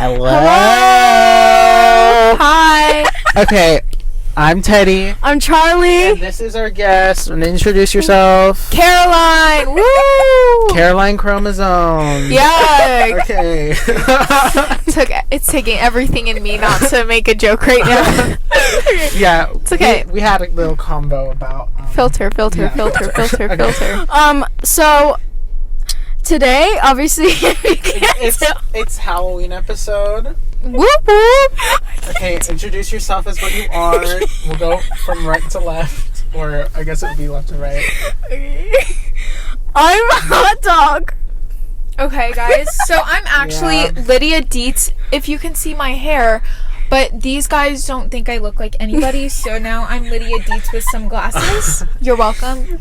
Hello. Hi. Okay, I'm Teddy. I'm Charlie. And this is our guest. And introduce yourself. Caroline. Woo! Caroline Chromosome. Yeah. Okay. It's taking everything in me not to make a joke right now. Yeah. It's okay. We had a little combo about Filter. Okay. So today, obviously, It's Halloween episode. Whoop whoop. Okay, introduce yourself as what you are. We'll go from right to left, or I guess it would be left to right. I'm a hot dog. Okay, guys. So I'm actually Lydia Dietz. If you can see my hair. But these guys don't think I look like anybody, so now I'm Lydia Dietz with some glasses. You're welcome.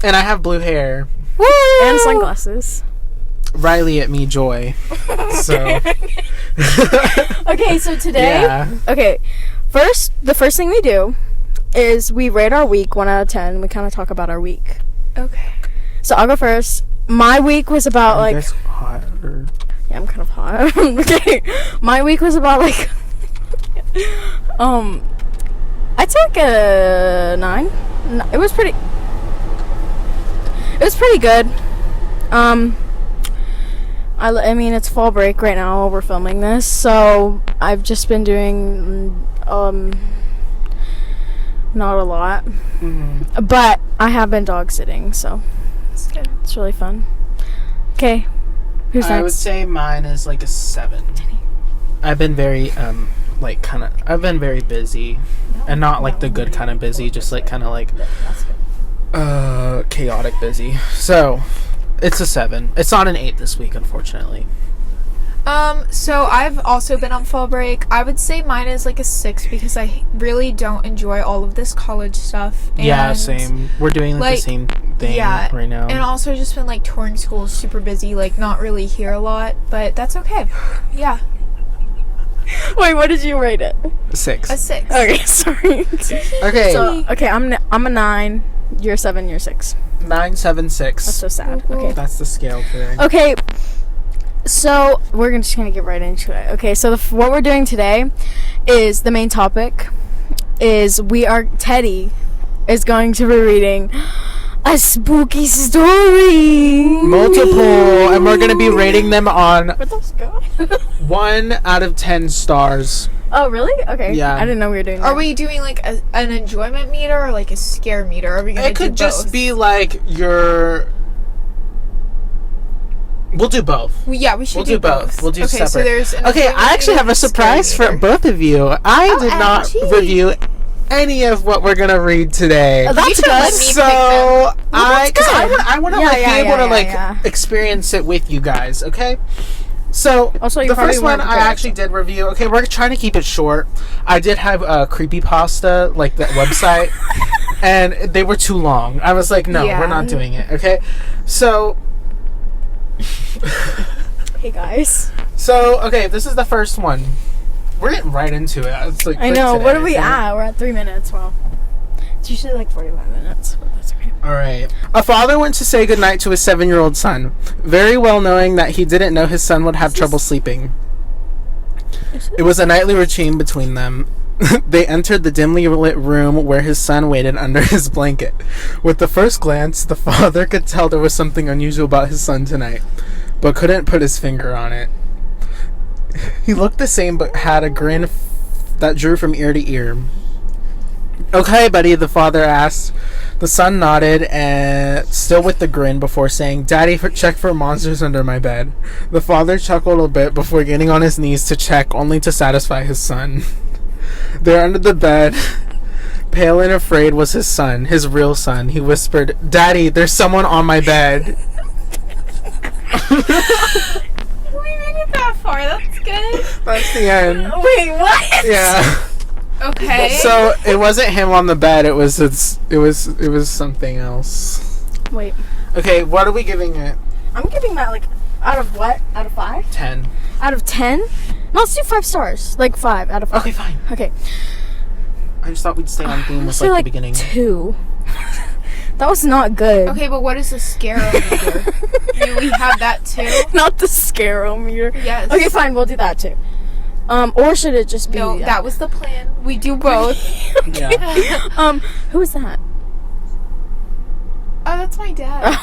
And I have blue hair. Woo! And sunglasses. Riley at me joy. So Okay, so today, the first thing we do is we rate our week 1 out of 10. We kind of talk about our week. Okay. So I'll go first. My week was about You guys hot or... yeah, I'm kind of hot. Okay, my week was about I'd say a 9. It was pretty good. I mean, it's fall break right now while we're filming this, so I've just been doing not a lot, but I have been dog sitting, so That's good. it's really fun. Okay, who's I would next? say mine is like a 7. I've been very I've been very busy, and not like the good kind of busy, just like kind of like chaotic busy. So it's a 7. It's not an 8 this week, unfortunately. So I've also been on fall break. I would say mine is like a 6 because I really don't enjoy all of this college stuff. And Yeah, same. We're doing like the same thing right now. And also just been like touring schools, super busy, like not really here a lot, but that's okay. Yeah. Wait, what did you rate it? 6. A 6. Okay, sorry. Okay. So, okay, I'm a 9. You're 7. You're 6. 9, 7, 6. That's so sad. Okay. That's the scale today. Okay. So we're just gonna get right into it. Okay. So what we're doing today is the main topic. Teddy is going to be reading a spooky story. Multiple, and we're gonna be rating them on Where'd those go? 1 out of 10 stars. Oh, really? Okay. Yeah. I didn't know we were doing that. Are we doing like an enjoyment meter or like a scare meter? Are we gonna It could do just both? be like We'll do both. Yeah, we should We'll do both. We'll do okay, separate. So there's an Okay, enjoyment I actually meter have a and scare surprise for meter. both of you. I did not OMG. review any of what we're gonna read today. Oh, that's You should good. let me pick them. So I want to Yeah, be able to yeah. experience it with you guys. Okay. So Also, you the probably first one weren't I prepared, actually did review. Okay, we're trying to keep it short. I did have Creepypasta, like that website, and they were too long. I was like, no, Yeah. we're not doing it. Okay, so Hey guys. okay, this is the first one. We're getting right into it. It's like I quick know. today, What are we okay? at? We're at 3 minutes. Well, it's usually like 45 minutes, but that's okay. All right. A father went to say goodnight to his 7-year-old son, very well knowing that he didn't know his son would have trouble sleeping. It was a nightly routine between them. They entered the dimly lit room where his son waited under his blanket. With the first glance, the father could tell there was something unusual about his son tonight, but couldn't put his finger on it. He looked the same, but had a grin that drew from ear to ear. "Okay, buddy," the father asked. The son nodded, and still with the grin, before saying, "Daddy, check for monsters under my bed." The father chuckled a bit before getting on his knees to check, only to satisfy his son. There under the bed, pale and afraid, was his son, his real son. He whispered, "Daddy, there's someone on my bed." We made it that far. That's good. That's the end. Wait, what? Yeah. Okay. So it wasn't him on the bed. It was something else. Wait. Okay, what are we giving it? I'm giving that like out of what? Out of 5? 10. Out of 10? No, let's do 5 stars. Like 5 out of 5. Okay, fine. Okay. I just thought we'd stay on theme with Say like the beginning. 2. That was not good. Okay, but what is the scarometer? Do we have that too? Not the scarometer. Yes. Okay, fine. We'll do that too. Or should it just be? No, that was the plan. We do both. Yeah. Who is that? Oh, that's my dad.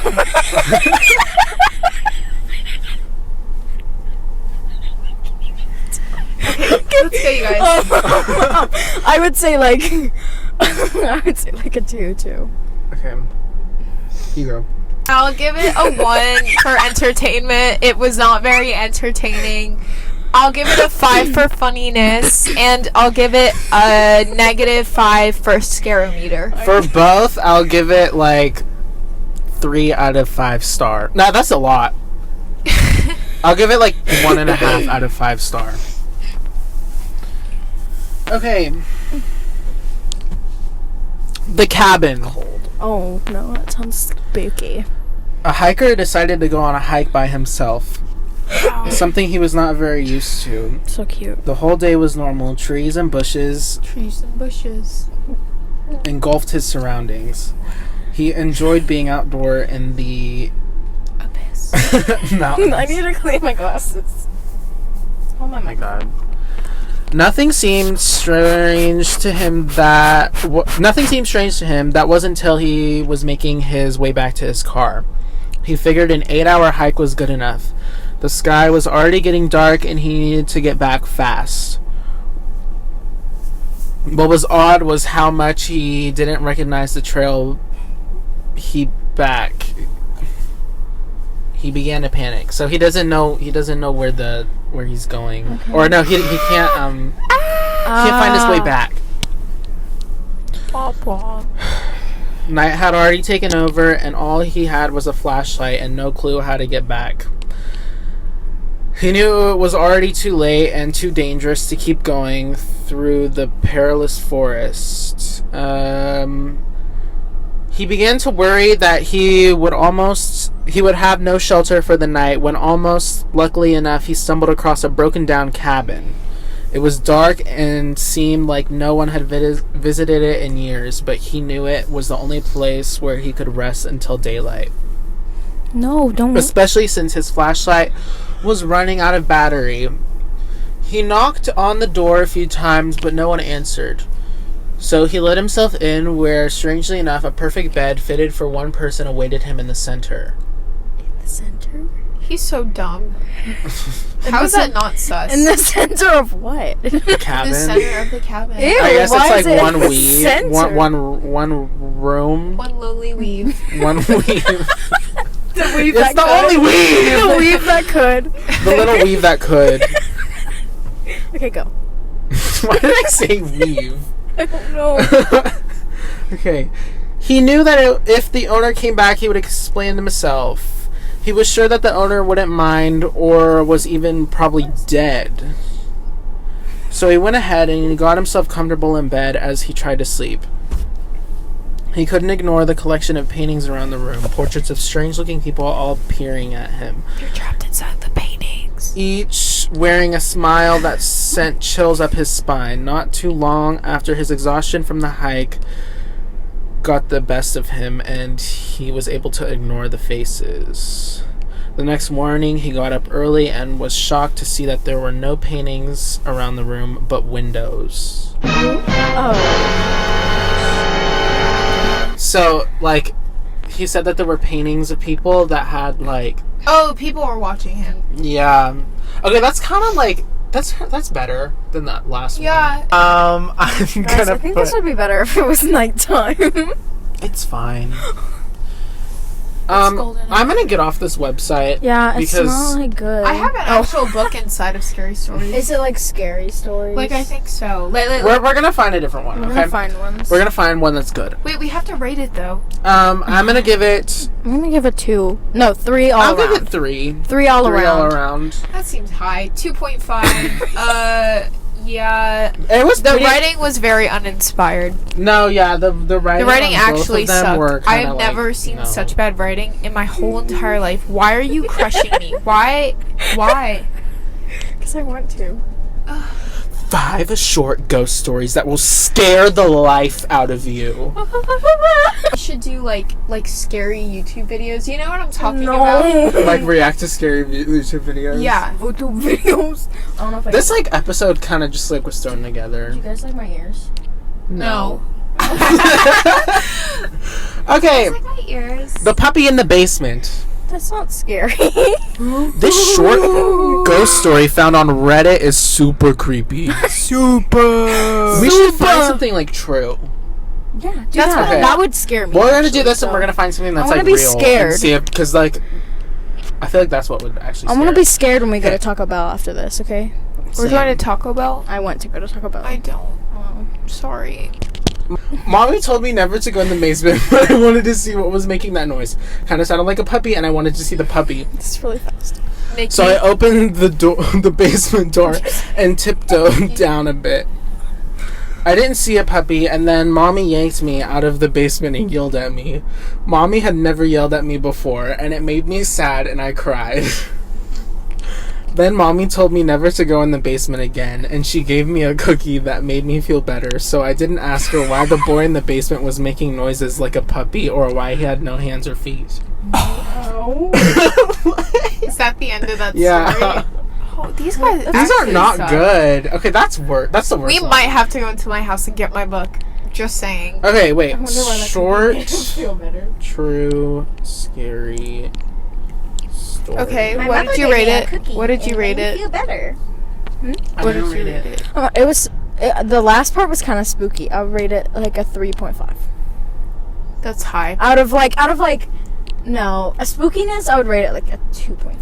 Okay, let's go, you guys. I would say like I would say like a 2 too. Okay. You go. I'll give it a 1 for entertainment. It was not very entertaining. I'll give it a 5 for funniness, and I'll give it a -5 for scarometer. For both, I'll give it like 3 out of 5 star. No, that's a lot. I'll give it like 1.5 out of 5 star. Okay. The cabin. Oh no, that sounds spooky. A hiker decided to go on a hike by himself. Something he was not very used to. So cute. The whole day was normal. Trees and bushes Trees and bushes. engulfed his surroundings. He enjoyed being outdoor in the Abyss. mountains. I need to clean my glasses. Oh my God. Nothing seemed strange to him that wasn't until he was making his way back to his car. He figured an 8-hour hike was good enough. The sky was already getting dark and he needed to get back fast. What was odd was how much he didn't recognize the trail he began to panic. So he doesn't know where he's going. Okay. Or no, he can't find his way back. Night had already taken over and all he had was a flashlight and no clue how to get back. He knew it was already too late and too dangerous to keep going through the perilous forest. He began to worry that he would have no shelter for the night when almost luckily enough he stumbled across a broken down cabin. It was dark and seemed like no one had visited it in years, but he knew it was the only place where he could rest until daylight. No, don't. Especially since his flashlight was running out of battery. He knocked on the door a few times, but no one answered. So he let himself in where, strangely enough, a perfect bed fitted for one person awaited him in the center. In the center? He's so dumb. How is that not sus? In the center of what? The cabin. The center of the cabin. Ew, I guess why it's is like it one in the weave, center? one room, One lowly weave. one weave. The weave It's that the could. only weave. The weave that could. The little weave that could. Okay, go. Why did I say weave? I don't know. Okay. He knew that if the owner came back, he would explain himself. He was sure that the owner wouldn't mind or was even probably dead. So he went ahead and he got himself comfortable in bed as he tried to sleep. He couldn't ignore the collection of paintings around the room, portraits of strange-looking people all peering at him. You're trapped inside the paintings. Each wearing a smile that sent chills up his spine. Not too long after his exhaustion from the hike got the best of him and he was able to ignore the faces. The next morning he got up early and was shocked to see that there were no paintings around the room but windows. Oh. So, like, he said that there were paintings of people that had, like... Oh, people were watching him. Yeah. Okay, that's kind of like... That's better than that last one. Yeah. I'm Guys, gonna I think this would be better if it was nighttime. It's fine. golden. I'm gonna get off this website. Yeah, it's because not like good. I have an actual book inside of Scary Stories. Is it like scary stories? Like, I think so. we're gonna find a different one. We're Okay, gonna find ones. we're gonna find one that's good. Wait, we have to rate it, though. I'm gonna give it. I'm gonna give it 2. No, 3 all I'll around. give it 3. 3 all 3 around. all around. That seems high. 2.5. Yeah. It was The pretty- writing was very uninspired. No, yeah, the writing. The writing on both actually of them were sucked. I kinda have never like, seen no. such bad writing in my whole entire life. Why are you crushing me? Why? Why? Because I want to. 5 short ghost stories that will scare the life out of you. I should do like scary YouTube videos. You know what I'm talking about? Like react to scary YouTube videos. Yeah. YouTube videos. I don't know if This like episode kind of just like was thrown together. Do you guys like my ears? No. Okay. Like my ears. The puppy in the basement. That's not scary. This short ghost story found on Reddit is super creepy. Super. We should find something like true. Yeah, That's okay. that would scare me. We're gonna do actually, this, so. and we're gonna find something that's I wanna like be real. scared. And see if, because like, I feel like that's what would actually. I'm gonna be scared when we go to Taco Bell after this. Okay. We're going to Taco Bell. I went to go to Taco Bell. I don't. Oh. Sorry. Mommy told me never to go in the basement, but I wanted to see what was making that noise. Kind of sounded like a puppy, and I wanted to see the puppy. It's really fast. So I opened the door, the basement door, and tiptoed down a bit. I didn't see a puppy, and then Mommy yanked me out of the basement and yelled at me. Mommy had never yelled at me before, and it made me sad, and I cried. Then Mommy told me never to go in the basement again, and she gave me a cookie that made me feel better, so I didn't ask her why the boy in the basement was making noises like a puppy or why he had no hands or feet. Oh. Is that the end of that Yeah. story? Oh, these guys. These are actually not suck. good. Okay, that's That's the worst We one. might have to go into my house and get my book. Just saying. Okay, wait. I wonder why that Short, feel better. true, scary story. Okay, My what mother did you gave rate me a it? cookie What did you and rate made me it? feel better. I What didn't did you read rate it? It was the last part was kind of spooky. I'll rate it like a 3.5. That's high. Out of like no, a spookiness I would rate it like a 2.5.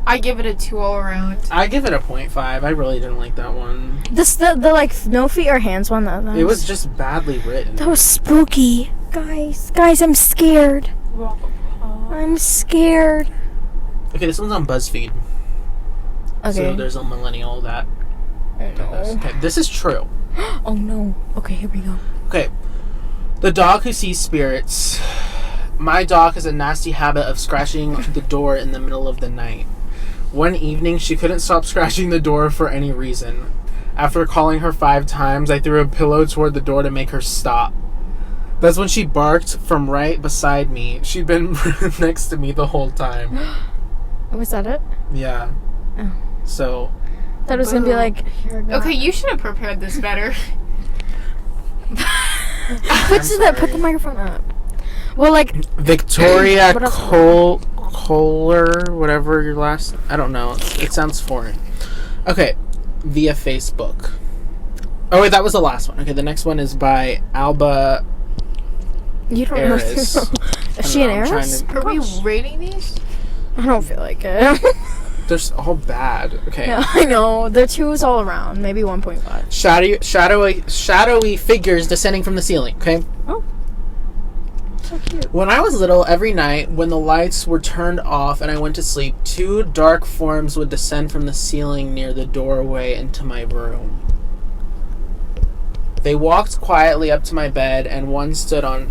I give it a 2 all around. I give it a 0.5. I really didn't like that one. The like no feet or hands one that It was just badly written. that was spooky. Guys, I'm scared. I'm scared. Okay, this one's on BuzzFeed. Okay. So there's a millennial that. Oh Okay, this is true. no. Oh no. Okay, here we go. Okay. The dog who sees spirits. My dog has a nasty habit of scratching the door in the middle of the night. One evening, she couldn't stop scratching the door for any reason. After calling her 5 times, I threw a pillow toward the door to make her stop. That's when she barked from right beside me. She'd been next to me the whole time. Was that it? Yeah. Oh. So, Thought it was gonna be like. Okay, you should have prepared this better. Put the microphone up. Well, like Victoria What else? Kohler, whatever your last... I don't know. It sounds foreign. Okay. Via Facebook. Oh, wait, that was the last one. Okay, the next one is by Alba you don't Aris. know. Is she an I'm trying heiress? to- Are we rating these? I don't feel like it. They're all bad. Okay. Yeah, I know. The 2s all around. Maybe 1.5. Shadowy figures descending from the ceiling. Okay. Oh. So cute. When I was little, every night when the lights were turned off and I went to sleep, 2 dark forms would descend from the ceiling near the doorway into my room. They walked quietly up to my bed, and one stood on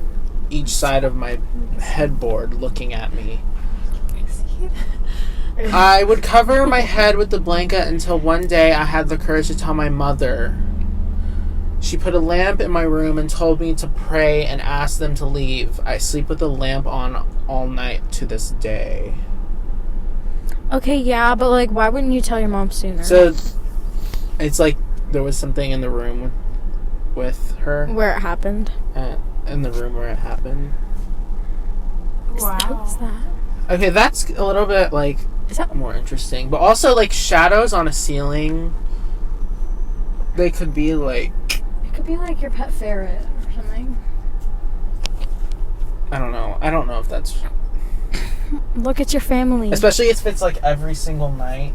each side of my headboard looking at me. I would cover my head with the blanket until one day I had the courage to tell my mother. She put a lamp in my room and told me to pray and ask them to leave. I sleep with the lamp on all night to this day. Okay, yeah, but like, why wouldn't you tell your mom sooner? So, it's like there was something in the room with her. Where it happened. In the room where it happened. What's that? Okay, that's a little bit, like, Is that more interesting. But also, like, shadows on a ceiling, they could be, like, It could be like your pet ferret or something. I don't know. I don't know if that's... Look at your family. Especially if it's, like, every single night.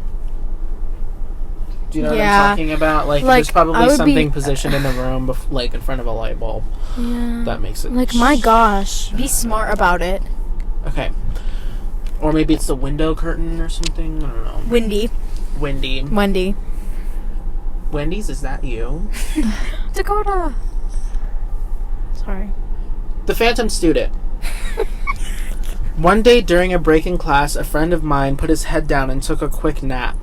Do you know Yeah. what I'm talking about? Like Like, there's I probably would something be- positioned in the room, like, in front of a light bulb. Yeah. That makes it... Like, my gosh. Be smart about it. Okay. Or maybe it's the window curtain or something. I don't know. Wendy. Wendy. Wendy's, is that you? Dakota. Sorry. The Phantom Student. One day during a break in class, a friend of mine put his head down and took a quick nap.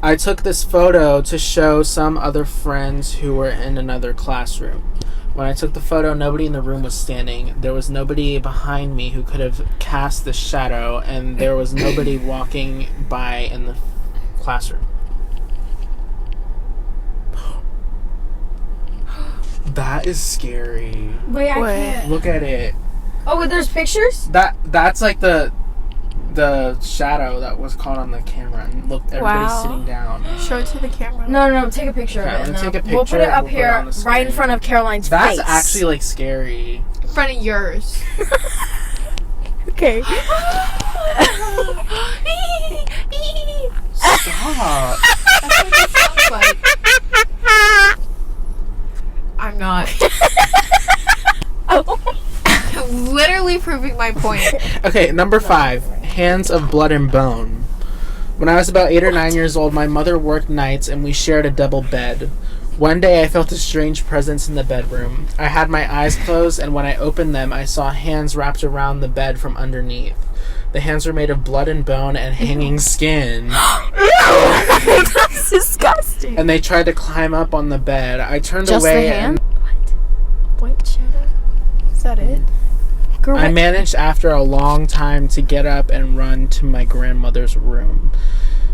I took this photo to show some other friends who were in another classroom. When I took the photo, nobody in the room was standing. There was nobody behind me who could have cast the shadow, and there was nobody walking by in the classroom. That is scary. Wait, I can't. Look at it. Oh, wait, there's pictures? That's like the shadow that was caught on the camera, and look, everybody's sitting down. Show it to the camera. No, take a picture Okay, of it. I'm gonna take a picture. We'll put it up We'll put it here, on the screen. right in front of Caroline's That's face. actually like scary. In front of yours. Okay. Stop. That's what it sounds like. I'm not. Literally proving my point. Okay, number 5. Hands of Blood and Bone. When I was about 8 or 9 years old, my mother worked nights and we shared a double bed. One day I felt a strange presence in the bedroom. I had my eyes closed, and when I opened them, I saw hands wrapped around the bed from underneath. The hands were made of blood and bone and hanging skin. That's disgusting. And they tried to climb up on the bed. I turned Just away the hand? and What? White shadow? Is that it? Girl, I managed after a long time to get up and run to my grandmother's room.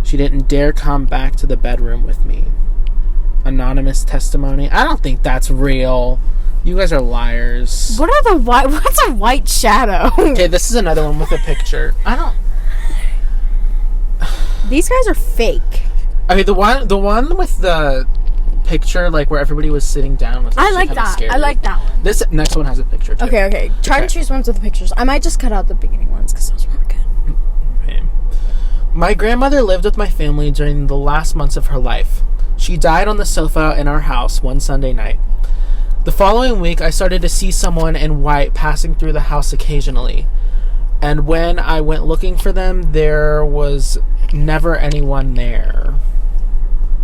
She didn't dare come back to the bedroom with me. Anonymous testimony. I don't think that's real. You guys are liars. What's a white shadow? Okay, this is another one with a picture. These guys are fake. Okay, the one with the picture, like where everybody was sitting down, was I actually like kinda that. scary. I like that one. This next one has a picture too. Okay. Try to Okay. choose ones with pictures. I might just cut out the beginning ones because those weren't good. Okay. My grandmother lived with my family during the last months of her life. She died on the sofa in our house one Sunday night. The following week, I started to see someone in white passing through the house occasionally. And when I went looking for them, there was never anyone there.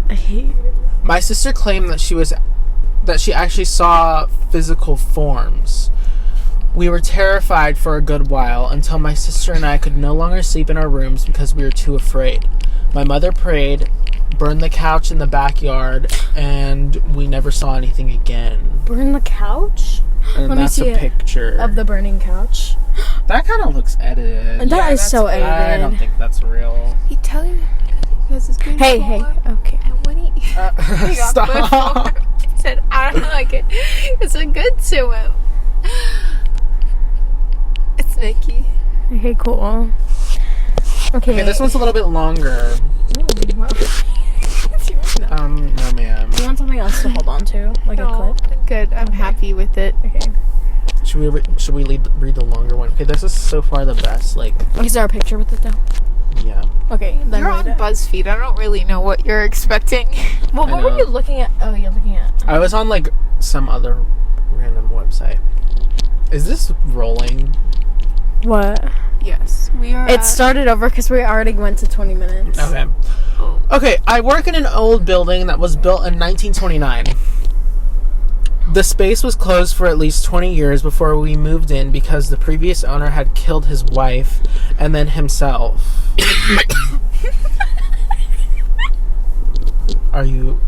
I hate it. My sister claimed that she actually saw physical forms. We were terrified for a good while until my sister and I could no longer sleep in our rooms because we were too afraid. My mother prayed, burned the couch in the backyard, and we never saw anything again. Burn the couch? And Let me that's see a it. picture Of the burning couch. That kind of looks edited. That is so edited. I don't think that's real. He tell you because it's good. Hey, okay. And when he got Stop. before, he said, I don't like it. It's a good to him. It's Nikki. Okay, cool. Okay. Okay, this one's a little bit longer. No, ma'am. Do you want something else to hold on to? Like a No, clip? good. I'm happy with it. Okay. Should we read the longer one? Okay, this is so far the best. Like, Is there a picture with it though? yeah. Okay, then You're on read it. BuzzFeed. I don't really know what you're expecting. Well, I what were know. you looking at? Oh, you're looking at. I was on like some other random website. Is this rolling? What? Yes, we are. It started over because we already went to 20 minutes. Okay. Okay, I work in an old building that was built in 1929. The space was closed for at least 20 years before we moved in because the previous owner had killed his wife and then himself. Are you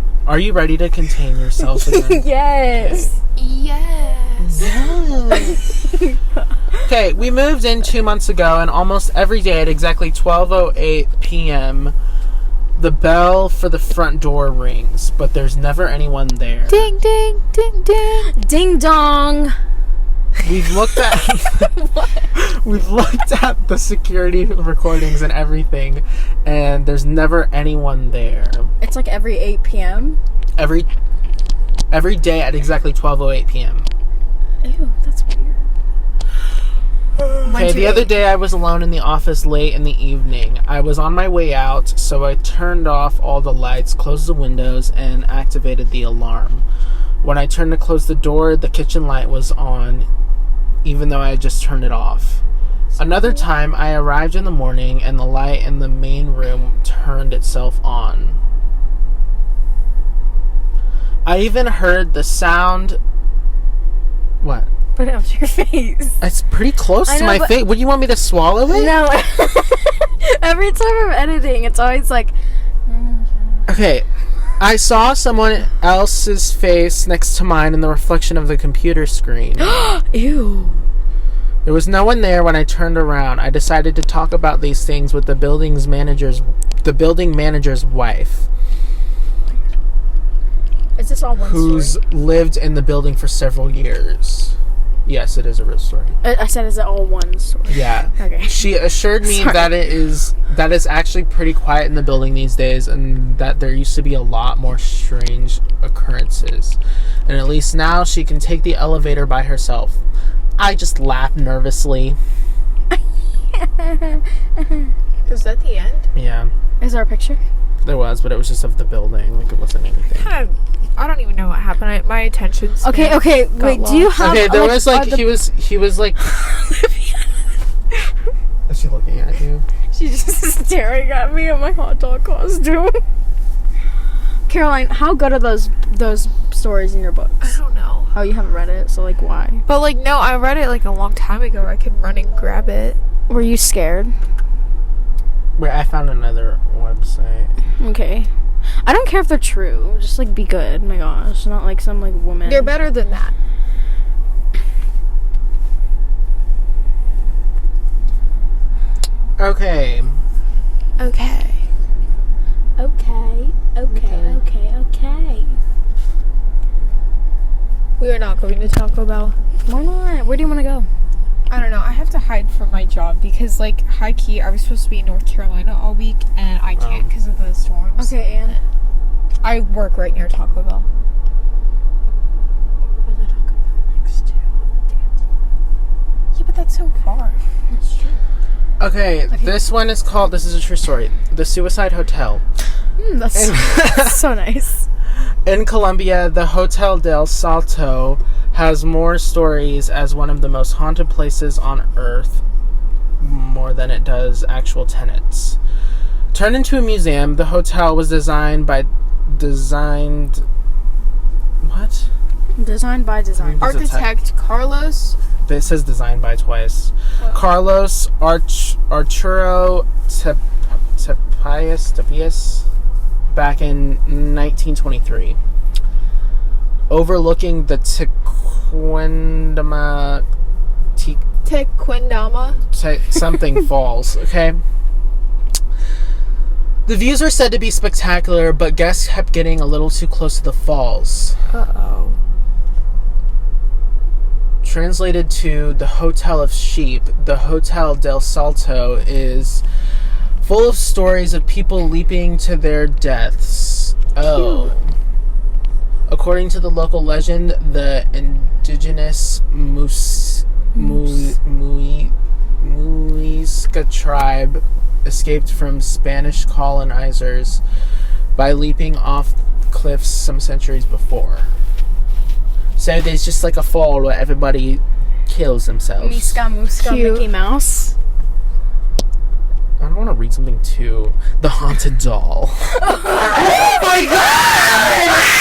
ready to contain yourself again? Yes. Yes. Yes. Okay, we moved in 2 months ago, and almost every day at exactly 12:08 p.m., the bell for the front door rings, but there's never anyone there. Ding, ding, ding, ding. Ding dong. We've looked at the security recordings and everything, and there's never anyone there. It's like every 8 p.m. Every day at exactly 12:08 p.m. Ew, that's weird. Okay, the other day I was alone in the office late in the evening. I was on my way out, so I turned off all the lights, closed the windows, and activated the alarm. When I turned to close the door, the kitchen light was on, even though I had just turned it off. Another time, I arrived in the morning, and the light in the main room turned itself on. I even heard the sound... What? Put it up to your face. It's pretty close I to know, my but- face. Would you want me to swallow it? No. Every time I'm editing, it's always like... Okay, I saw someone else's face next to mine in the reflection of the computer screen. Ew. There was no one there when I turned around. I decided to talk about these things with the building manager's wife, Is this all one who's story? lived in the building for several years. Yes, it is a real story. I said, is it all one story? Yeah. Okay. She assured me Sorry. that it's actually pretty quiet in the building these days, and that there used to be a lot more strange occurrences. And at least now she can take the elevator by herself. I just laughed nervously. Is that the end? Yeah, Is there a picture? there was, but it was just of the building. Like, it wasn't anything. I don't even know what happened. My attention span Okay. got Wait, lost. do you have... Okay, there was like the- he was like. Is she looking at you? She's just staring at me in my hot dog costume. Caroline, how good are those stories in your books? I don't know. Oh, you haven't read it, so like why? But like, no, I read it like a long time ago. I could run and grab it. Were you scared? Wait, I found another website. Okay. I don't care if they're true. Just like be good. My gosh, not like some like woman. They're better than that. Okay. Okay. Okay. We are not going to Taco Bell. Why not? Where do you want to go? I don't know. I have to hide from my job because, like, high key, I was supposed to be in North Carolina all week, and I can't because of the storms. Okay, Anne. I work right near Taco Bell. Where's the Taco Bell next to? Yeah, but that's so far. That's true. Okay, this one is called, this is a true story, The Suicide Hotel. That's so nice. In Colombia, the Hotel del Salto has more stories as one of the most haunted places on Earth, more than it does actual tenants. Turned into a museum, the hotel was designed by design. Architect Carlos. It says designed by twice. What? Carlos Arturo Tapias back in 1923. Overlooking the Tequendama something falls, okay? The views were said to be spectacular, but guests kept getting a little too close to the falls. Uh-oh. Translated to the Hotel of Sheep, the Hotel del Salto is full of stories of people leaping to their deaths. Oh. According to the local legend, the indigenous Muisca tribe escaped from Spanish colonizers by leaping off cliffs some centuries before. So there's just like a fall where everybody kills themselves. Muska, Cute. Mickey Mouse. I don't want to read something too. The Haunted Doll. Oh my god!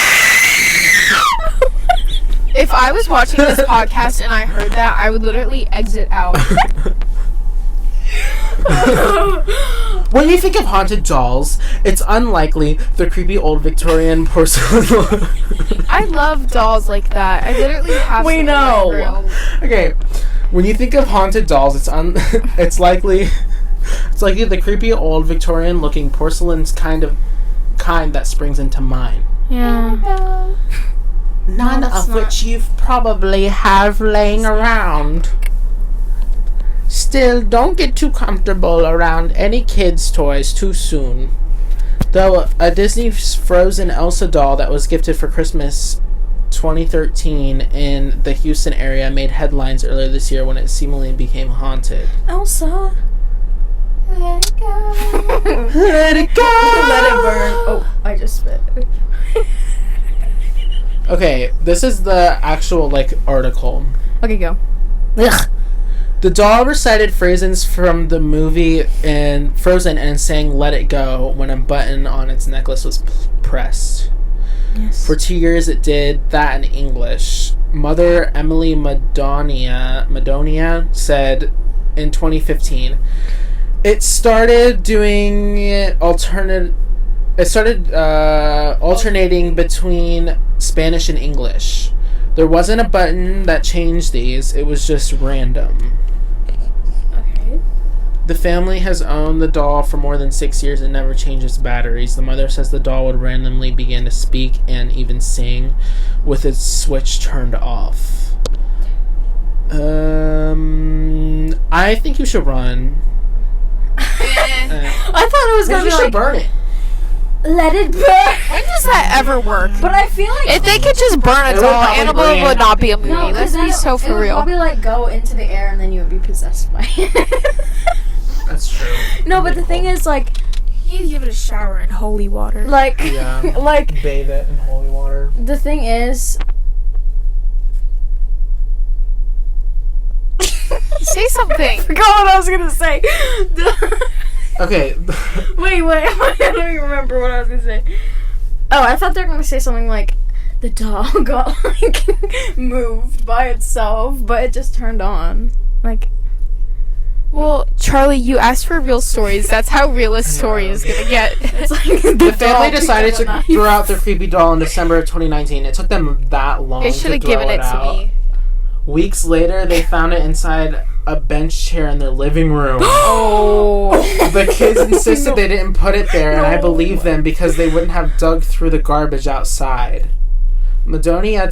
If I was watching this podcast and I heard that, I would literally exit out. When you think of haunted dolls, it's unlikely the creepy old Victorian porcelain. I love dolls like that. I literally have We some in my know. room. Okay, when you think of haunted dolls, it's likely the creepy old Victorian looking porcelain's kind that springs into mind. Yeah. None that's of not- which you've probably have laying around. Still, don't get too comfortable around any kids' toys too soon. Though a Disney Frozen Elsa doll that was gifted for Christmas 2013 in the Houston area made headlines earlier this year when it seemingly became haunted. Elsa. Let it go. Let it go! Let it burn. Oh, I just spit. Okay, this is the actual, article. Okay, go. The doll recited phrases from the movie in Frozen and sang "Let It Go" when a button on its necklace was pressed. Yes. For 2 years, it did that in English. Mother Emily Madonia said in 2015, It started doing it It started alternating between Spanish and English. There wasn't a button that changed these. It was just random. Okay. The family has owned the doll for more than 6 years and never changed its batteries. The mother says the doll would randomly begin to speak and even sing with its switch turned off. I think you should run. I thought it was gonna be like burn it. let it burn. When does that ever work? But I feel like If they could just burn a It would doll, probably Annabelle burn. would not be a movie. no, Let's be so it for would real. probably like go into the air and then you would be possessed by it. That's true. No, but the thing is like You give it a shower in holy water. Yeah. like Bathe it in holy water. the thing is Say something. I forgot what I was gonna say. Okay. wait, I don't even remember what I was gonna say. Oh, I thought they were gonna say something like the doll got like moved by itself, but it just turned on. Like Well, Charlie, you asked for real stories. That's how real a story is gonna get. it's like The family decided to throw out their creepy doll in December of 2019. It took them that long They to should have throw given it to out. me. Weeks later, they found it inside a bench chair in their living room. Oh. The kids insisted they didn't put it there, and I No. believe them because they wouldn't have dug through the garbage outside. Madonia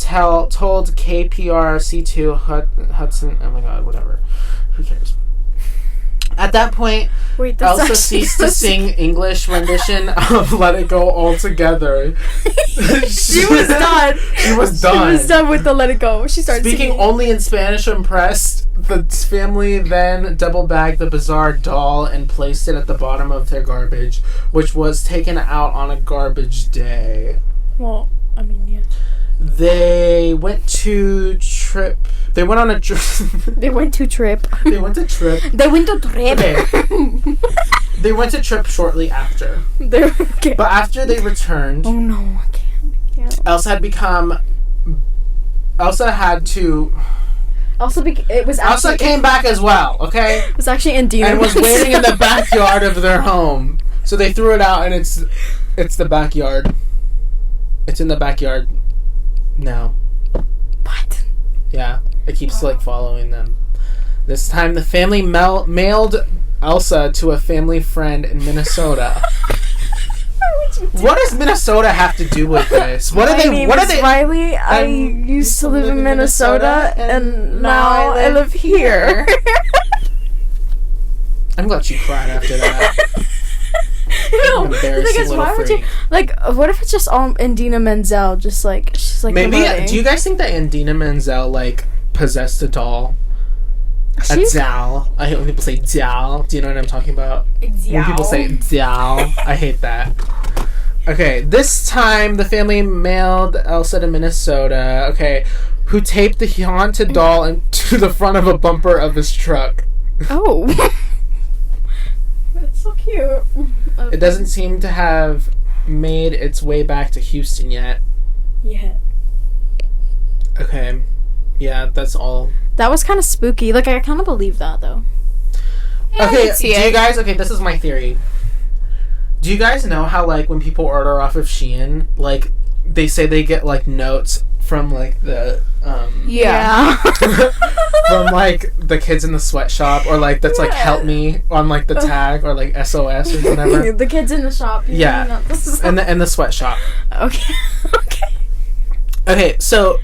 told KPRC2 Hudson. Oh my god, whatever. Who cares? At that point, Wait, that's Elsa actually ceased to sing English rendition of Let It Go altogether. She was done. She was done. She was done with the Let It Go. She started Speaking singing. only in Spanish, impressed, the family then double-bagged the bizarre doll and placed it at the bottom of their garbage, which was taken out on a garbage day. Well, I mean, yeah. They went to trip. They went on a trip. They went to trip. They went to trip. They went to trip. Okay. They went to trip shortly after. Okay. But after they returned, Oh no, I can't. Elsa had to. It was Elsa actually came back as well, okay? It was actually Indina. And was waiting in the backyard of their home. So they threw it out, and it's the backyard. It's in the backyard now. What? Yeah, it keeps like following them. This time, the family mailed Elsa to a family friend in Minnesota. What does Minnesota have to do with this? What are My they? name What are is they? Riley. I I'm used to live in Minnesota, and now I live here. I'm glad she cried after that. No, the Embarrassing thing is, little why would you freak. like? What if it's just all Indina Menzel? Just like she's like Maybe. promoting? Do you guys think that Indina Menzel like possessed a doll? A She's- doll. I hate when people say doll. Do you know what I'm talking about? When people say doll, I hate that. Okay, this time the family mailed Elsa to Minnesota. Okay, who taped the haunted doll into the front of a bumper of his truck. Oh, that's so cute. It doesn't seem to have made its way back to Houston yet. Yeah. Okay, yeah, that's all. That was kind of spooky. Like I kind of believe that though. Okay, see do it. you guys? Okay, this is my theory. Do you guys know how like when people order off of Shein, like they say they get like notes from like the Yeah. from like the kids in the sweatshop, or like that's like help me on like the tag, or like SOS or whatever. The kids in the shop. Yeah. And the sweatshop. Okay. Okay. Okay, so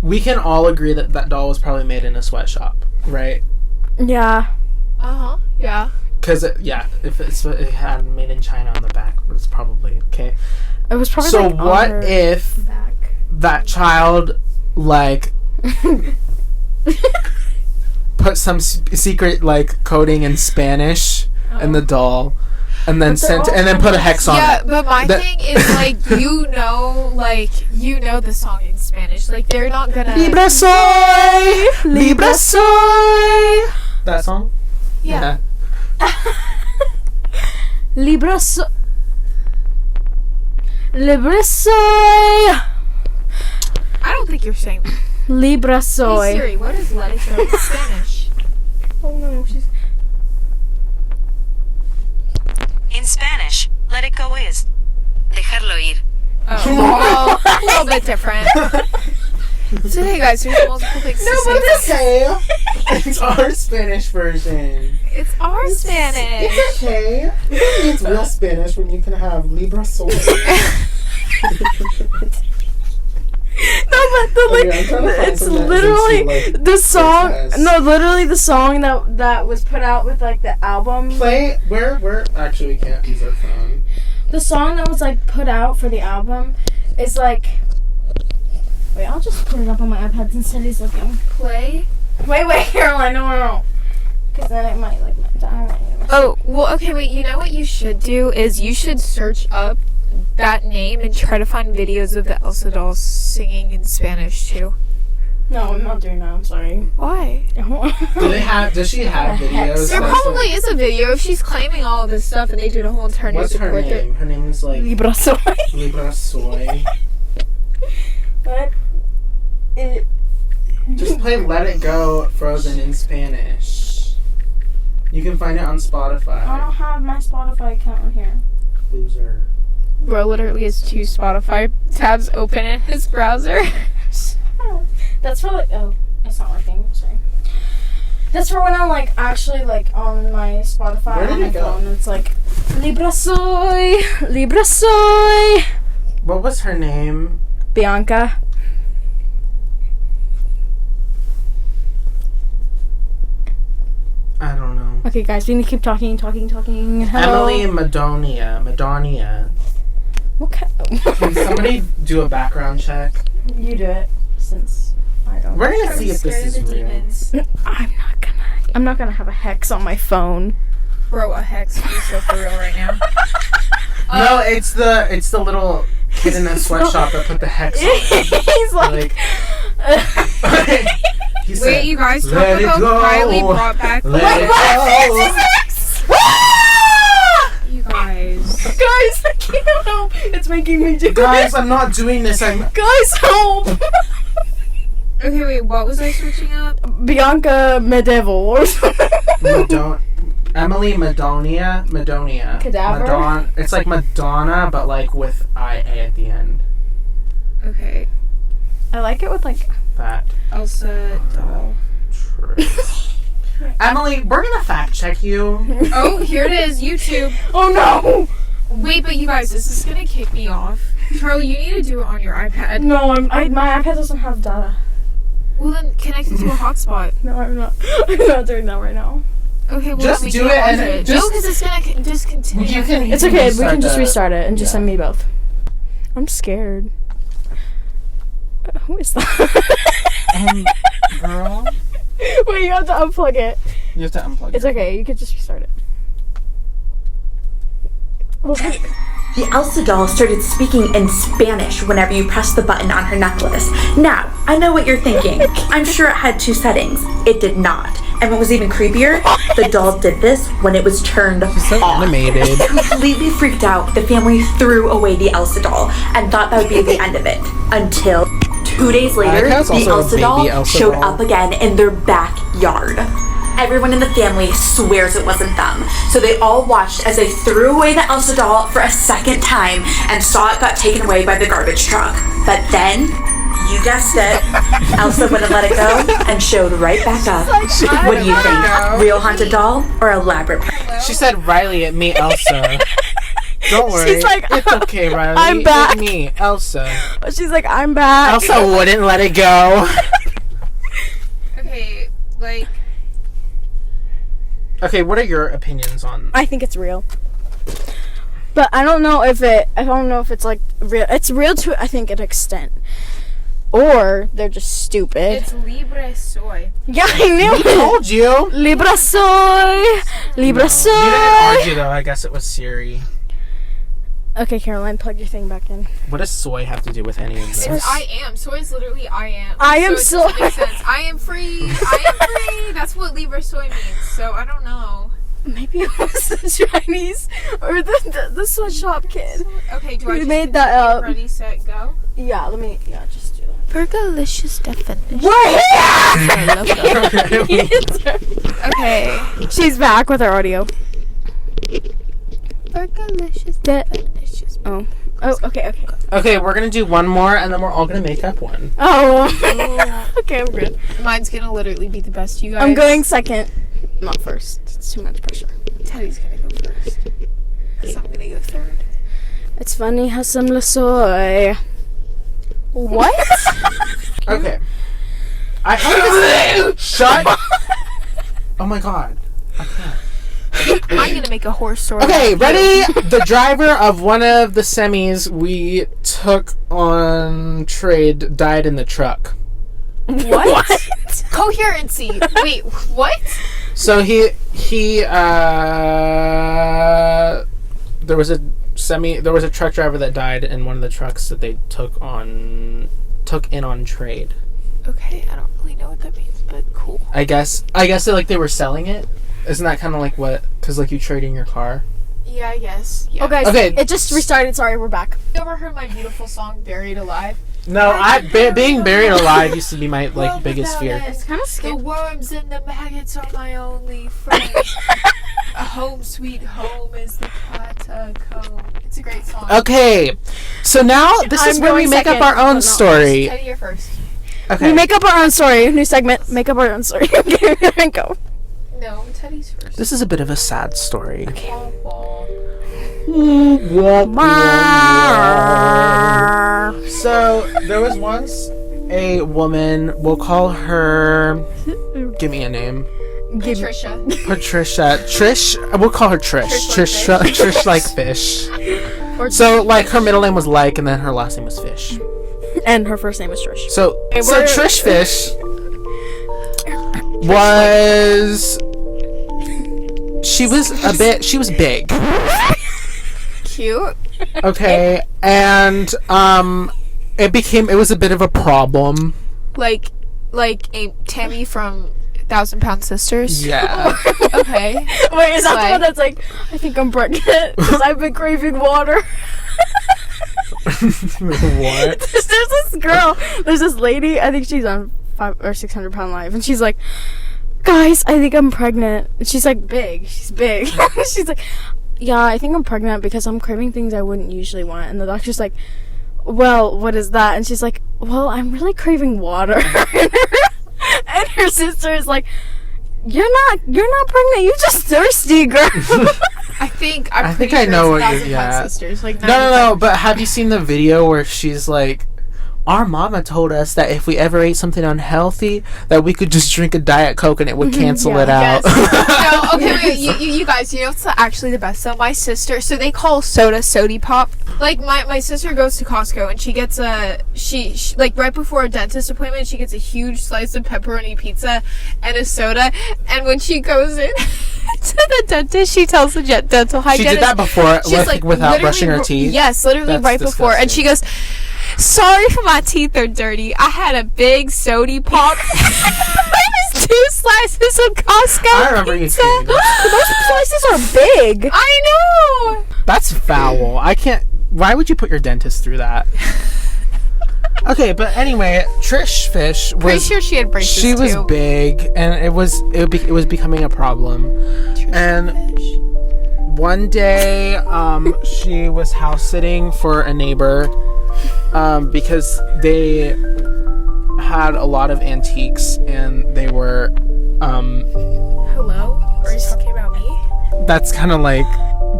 we can all agree that that doll was probably made in a sweatshop, right? Yeah. Yeah. Because if it had made in China on the back, it's probably okay. It was probably. So like, on what her if back. that child like put some secret like coding in Spanish in the doll, and then But they're all and then put a hex on Yeah, it? but my That- thing is like you know the song in Spanish. Like they're not gonna. Libra soy, Libra soy. That song. Yeah. Libra soy. Libra soy. I don't think you're saying that. Libra Hey soy. Siri, what is let it go in Spanish? Oh no, she's. In Spanish, let it go is. dejarlo ir. Oh, well, a little bit different. So hey guys, there's multiple things to say. Okay. It's our Spanish version. It's our Spanish. It's okay. It's real Spanish when you can have Libra Soul. No, but it's literally the song. No, literally the song that was put out with like the album. Play where actually we can't use our phone. The song that was like put out for the album is like. Wait, I'll just put it up on my iPad since Cindy's looking. Play. Wait, Caroline, no. Because then it might like die. Oh, well, okay, wait. You know what you should do is you should search up that name and try to find videos of the Elsa doll singing in Spanish too. No, I'm not doing that. I'm sorry. Why? Does she have videos? There probably is a video if she's claiming all of this stuff and they did a whole entire What's her music with it. name? Her name is like Libra Soy. Libra Soy. What? Just play Let It Go Frozen in Spanish. You can find it on I Spotify. don't have my Spotify account on here. Loser. Bro literally has 2 Spotify tabs open in his browser. That's for like, oh, it's not working. Sorry. That's for when I'm like actually like on my Spotify Where did on my it go? phone. It's like Libra Soy. What was her name? Bianca. I don't know. Okay, guys, we need to keep talking. Hello. Emily Madonia. What Can somebody do a background check? You do it, since I don't. We're gonna see if this is real. I'm not gonna have a hex on my phone. Bro, a hex is so for real right now. No, it's the little kid in a sweatshop that put the hex on it. He's like, He said, Wait, you guys, talk "Let it about go. Riley brought back Let the it go." You guys. guys, I can't help. It's making me do Guys, I'm not doing this. Guys, help! Okay, wait, what was I searching up? Bianca Medieval or something. Emily Madonia. Cadaver? It's like Madonna, but like with IA at the end. Okay. I like it with like That. Elsa doll. True. Emily, we're gonna fact check you. Oh, here it is, YouTube. Oh no! Wait, but you guys, this is gonna kick me off. Charlie, you need to do it on your iPad. No, my iPad doesn't have data. Well, then connect it to a hotspot. No, I'm not. I'm not doing that right now. Okay, well, Just we do can't it watch and it. just- No, because it's gonna discontinue. You can. It's okay. We can just the- restart it and just yeah. send me both. I'm scared. Who is that? Girl. Wait, you have to unplug it. You have to unplug It's okay. You can just restart it. The Elsa doll started speaking in Spanish whenever you pressed the button on her necklace. Now, I know what you're thinking. I'm sure it had 2 settings. It did not. And what was even creepier, the doll did this when it was turned So off. animated. Completely freaked out, the family threw away the Elsa doll and thought that would be the end of it. Until 2 days later, like how it's the also a Elsa baby doll Elsa showed doll. up again in their backyard. Everyone in the family swears it wasn't them. So they all watched as they threw away the Elsa doll for a second time and saw it got taken away by the garbage truck. But then, you guessed it, Elsa wouldn't let it go and showed right back up. What do you think? Real haunted doll or elaborate prank? She said, "Riley, it me, Elsa." Don't worry. She's like, it's okay, Riley. I'm back. It's me, Elsa. She's like, I'm back. Elsa wouldn't let it go. Okay, like. Okay, what are your opinions on? I think it's real. But I don't know if it's like real. It's real to I think an extent. Or they're just stupid. It's Libre Soy. Yeah, I knew I it. told you. Libra soy. Libra soy. You didn't argue though. I guess it was Siri. Okay, Caroline, plug your thing back in. What does soy have to do with any of this? It's I am. Soy is literally I am. I am so. It doesn't soy. make sense. I am free. I am free. That's what Libre Soy means. So I don't know. Maybe it was the Chinese or the sweatshop kid. Okay, do I We just made that up. Ready, set, go? Yeah, just do that. Fergalicious definition. What? Okay. She's back with her audio. Fergalicious definition. Oh. Oh, okay. Okay, we're gonna do one more, and then we're all gonna make up one. Oh. Okay, I'm good. Mine's gonna literally be the best, you guys. I'm going second. Not first. It's too much pressure. Teddy's gonna go first. So I'm gonna go third. It's funny how similar soy. What? Okay. I have to shut. Oh my god. I can't. I'm gonna make a horse story. Okay, ready? The driver of one of the semis we took on trade died in the truck. What? Coherency. Wait, what? So there was a truck driver that died in one of the trucks that they took in on trade. Okay, I don't really know what that means, but cool. I guess they were selling it. Isn't that kind of like what? Because like you trade in your car. Yeah, I guess. Yeah. Oh, guys, Okay. it just restarted. Sorry, we're back. You ever heard my beautiful song "Buried Alive"? No, being buried alive used to be my like biggest fear. It's kind of The scary. worms and the maggots are my only friend. A home sweet home is the catacomb. It's a great song. Okay, so now this is I'm where we going make up second, our but own not story. Teddy, you're first. Okay. We make up our own story. New segment. Make up our own story. Okay, here I go. No, Teddy's first. This is a bit of a sad story. So there was once a woman. We'll call her. Give me a name. Patricia. Patricia. Trish. We'll call her Trish. Trish like Trish like fish. Or- So like her middle name was Like, and then her last name was Fish. And her first name is Trish. So we're- Trish Fish was. She was big. Cute. Okay, and it was a bit of a problem. Like a Tammy from 1,000-Pound Sisters. Yeah. Okay. Wait, is that Why? the one that's like, I think I'm pregnant because I've been craving water? What? There's this girl. There's this lady. I think she's on 500 or 600 pound life, and she's like, "Guys, I think I'm pregnant." And she's like, big. She's big. She's like, "Yeah, I think I'm pregnant because I'm craving things I wouldn't usually want." And the doctor's like, "Well, what is that?" And she's like, "Well, I'm really craving water." And her sister is like, "You're not pregnant. You're just thirsty, girl." I think I think I know what you're. 1,000-Pound Yeah. Sisters. Like No. But have you seen the video where she's like, "Our mama told us that if we ever ate something unhealthy, that we could just drink a Diet Coke and it would cancel it out." No, okay, wait, you guys, you know what's actually the best though? My sister, so they call soda Sody Pop. Like, my sister goes to Costco and she gets she like, right before a dentist appointment, she gets a huge slice of pepperoni pizza and a soda, and when she goes in to the dentist, she tells the dental She hygienist. did that before, She's like, without literally brushing her teeth. Yes, literally That's right before. And she goes, "Sorry for my teeth are dirty. I had a big Sody Pop." It was 2 slices of Costco I remember you pizza. saying that. Those slices are big. I know. That's foul. I can't. Why would you put your dentist through that? Okay, but anyway, Trish Fish was. Pretty sure she had braces She was too. big, and it was becoming a problem. And one day, she was house sitting for a neighbor, because they had a lot of antiques, and they were. Hello? Are you talking about me? That's kind of like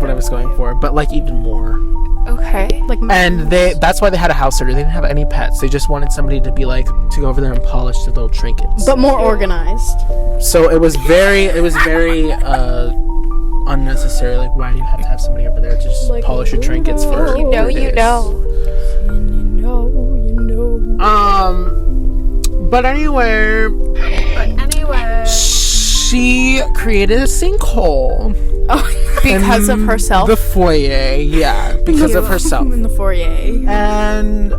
what I was going for, but like even more. Okay. Like, And that's why they had a house sitter. They didn't have any pets. They just wanted somebody to be like to go over there and polish the little trinkets. but more organized. So it was very unnecessary. Like, why do you have to have somebody over there to just Like, polish your trinkets for? You know, 3 you days? know. You know. But anyway, But anyway. she created a sinkhole Because in of herself. The foyer, yeah, because of herself. In the foyer. And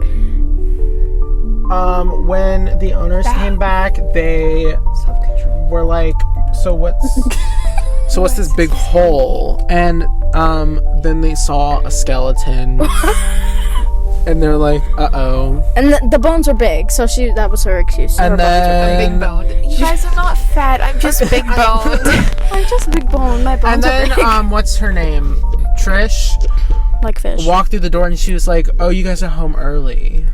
when the owners came back, they Self-control. were like, so what's this big hole? And then they saw a skeleton. And they're like, uh-oh. And the bones were big, so that was her excuse. And Her bones were then- Big boned. You guys, I'm not fat. I'm just big boned. big. I'm just big bone. My bones And are then, big. what's her name? Trish like fish. walked through the door and she was like, "Oh, you guys are home early."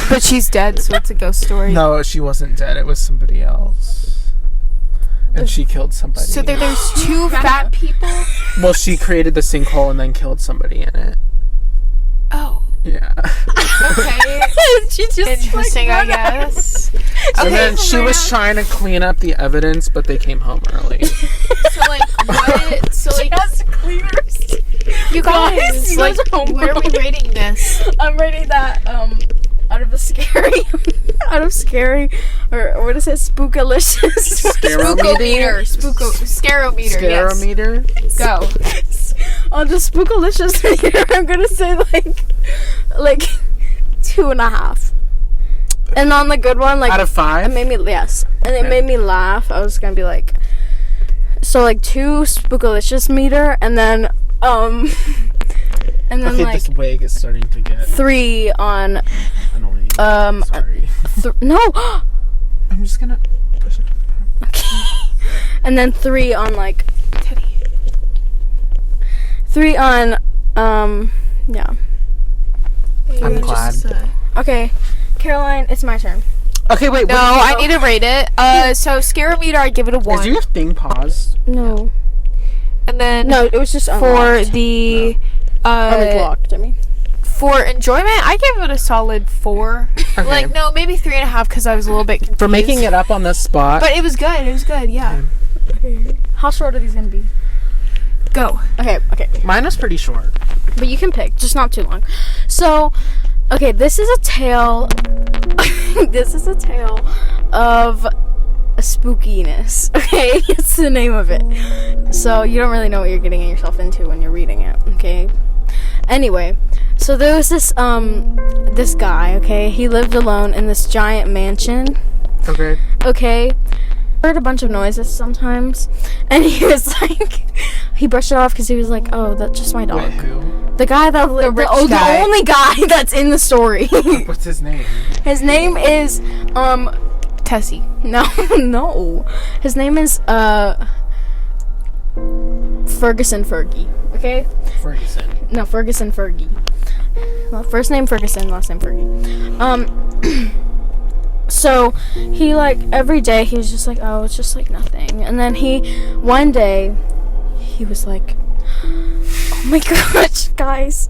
But she's dead, so it's a ghost story. No, she wasn't dead. It was somebody else. And she killed somebody. So there's two fat people? Well, she created the sinkhole and then killed somebody in it. Oh. Yeah. Okay. She just Interesting, I guess. And then she was trying to clean up the evidence, but they came home early. So, like, what? So, like, cleaners. you guys, you like, guys are home where are we early. rating this? I'm rating that out of scary, or what is it? Spookalicious. Spookometer. Scarometer, yes. Scarometer? Go. On the spookalicious meter, I'm gonna say like 2.5. And on the good one, like Out of 5? it made me and it Okay. made me laugh. I was gonna be like, so like 2 spookalicious meter, and then Okay, like this wig is starting to get 3 on annoying. Sorry. no. I'm just gonna push it. Okay. And then 3 on like 3 on yeah. I'm glad. Okay, Caroline, it's my turn. Okay, wait. No, I need to rate it. So Scarometer, I give it a 1. Is your thing paused? No. And then No, it was just for unlocked. the Unlocked, I mean. for enjoyment, I give it a solid 4. Okay. Like, no, maybe 3.5 because I was a little bit confused. For making it up on the spot. But it was good. It was good. Yeah. Okay. How short are these gonna be? Go. Okay. Mine was pretty short. But you can pick, just not too long. So, okay, this is a tale. This is a tale of a spookiness. Okay, it's the name of it. So you don't really know what you're getting yourself into when you're reading it. Okay. Anyway, so there was this this guy. Okay, he lived alone in this giant mansion. Okay. Okay. Heard a bunch of noises sometimes, and he was like, he brushed it off because he was like, oh, that's just my dog. Wait, who? The guy that rich the guy. only guy that's in the story. What's his name? His name is Tessie. no. His name is Ferguson Fergie. Okay? Ferguson. No, Ferguson Fergie. Well, first name Ferguson, last name Fergie. So he like every day he was just like, oh, it's just like nothing. And then one day he was like, oh my gosh, guys,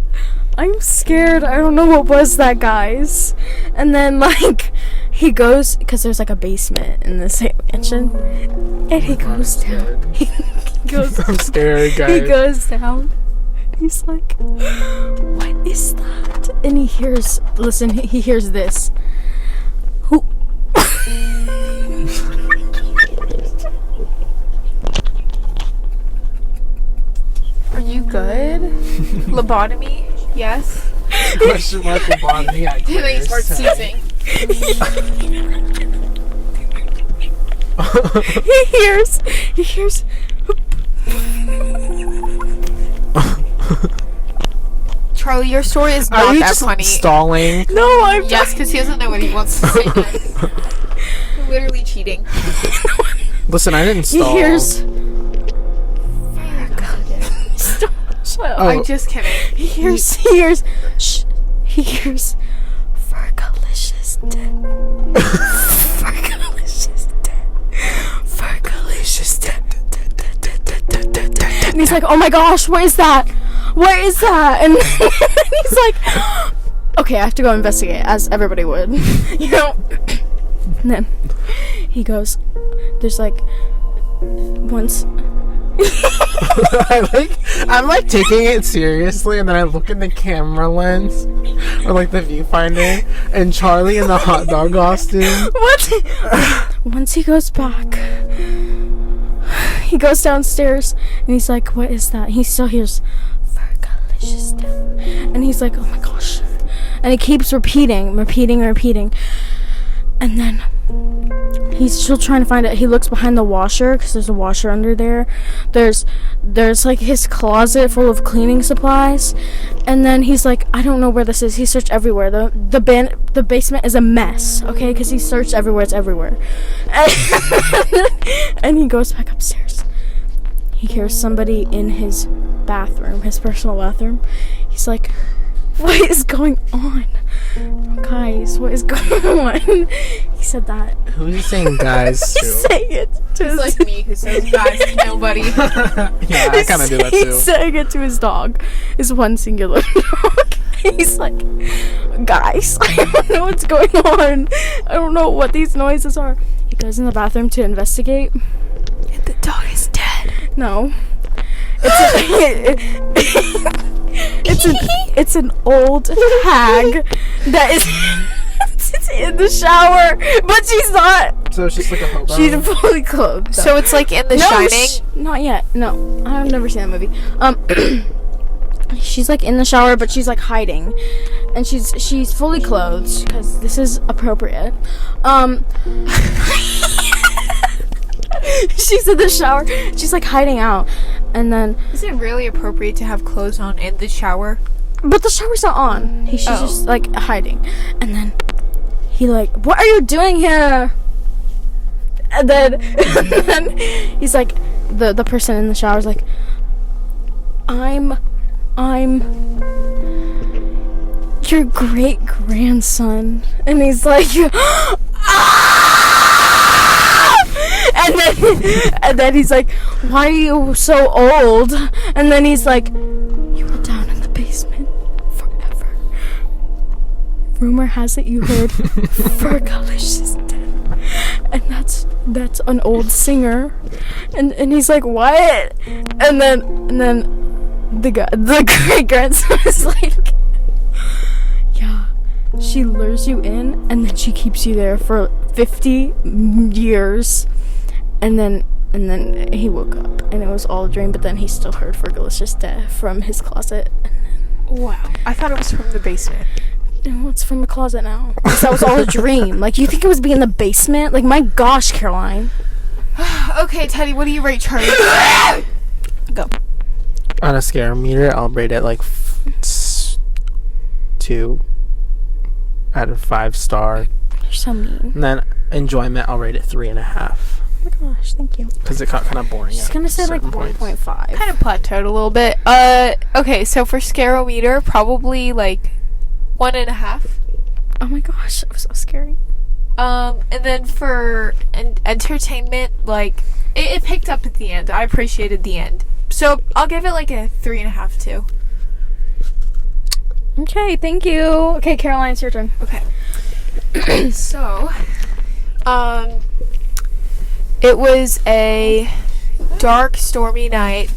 I'm scared. I don't know what was that, guys. And then like he goes, because there's like a basement in this mansion, and he goes down. He goes. I'm scared, guys. He goes down. He's like, what is that? And he hears this. Who? Are you good? Lobotomy? Yes. Question mark the bottom. Yeah, And then he starts seizing. He hears. Charlie, your story is Are not you that just funny. stalling? No, I'm Yes, because he doesn't know what he wants to say next. You're literally cheating. Listen, I didn't He stall. hears. Stop. Shut up. Oh. I'm just kidding. He hears. Shh. He hears. Fergalicious dead. Fergalicious dead. Fergalicious dead. And he's like, oh my gosh, what is that? What is that? And he's like, okay, I have to go investigate, as everybody would, you know. And then he goes, there's like once. I'm like taking it seriously, and then I look in the camera lens or like the viewfinder, and Charlie in the hot dog costume. What? Once he goes back, he goes downstairs and he's like, what is that? He still hears Fergalicious death. And he's like, oh my gosh. And he keeps repeating. And then he's still trying to find it. He looks behind the washer because there's a washer under there. There's like his closet full of cleaning supplies. And then he's like, I don't know where this is. He searched everywhere. The basement is a mess, okay? Because he searched everywhere. It's everywhere. And he goes back upstairs. he hears somebody in his bathroom, his personal bathroom. He's like, what is going on? Guys, what is going on? He said that. Who is he saying guys to? He's saying it to It's like me who says guys to nobody. Yeah, I kind of do that too. He's saying it to his dog. His one singular dog. He's like, guys, I don't know what's going on. I don't know what these noises are. He goes in the bathroom to investigate. And the dog is dead. No. It's an old hag that is in the shower, but she's not. So it's just like a hobo. She's fully clothed. though. So it's like in The Shining. Not yet. No, I've never seen that movie. She's like in the shower, but she's like hiding, and she's fully clothed because this is appropriate. She's in the shower. She's like hiding out, and then Is it really appropriate to have clothes on in the shower? but the shower's not on. She's just like hiding, and then he like, what are you doing here? And then he's like, the person in the shower's like, I'm your great grandson, and he's like, and then he's like, why are you so old? And then he's like, you were down in the basement forever. Rumor has it you heard Fergalicious is dead, and that's an old singer. And he's like, what? And then the great grandson is like, yeah, she lures you in and then she keeps you there for 50 years, and then he woke up and it was all a dream, but then he still heard Fergalicious death from his closet. Wow. I thought it was from the basement. No, it's from the closet now. That was all a dream. Like, you think it was being in the basement? Like, my gosh, Caroline. Okay, Teddy, what do you rate Charlie? Go. On a scare meter, I'll rate it like 2 out of 5 star. You're so mean. And then enjoyment, I'll rate it 3.5 Oh my gosh, thank you. because it got kind of boring. She's at gonna say like certain points. 1.5. Kind of plateaued a little bit. Okay, so for scarometer, probably like 1.5. Oh my gosh, that was so scary. And then for entertainment, like it picked up at the end. I appreciated the end, so I'll give it like a 3.5 too. Okay, thank you. Okay, Caroline, it's your turn. Okay. So, it was a dark, stormy night,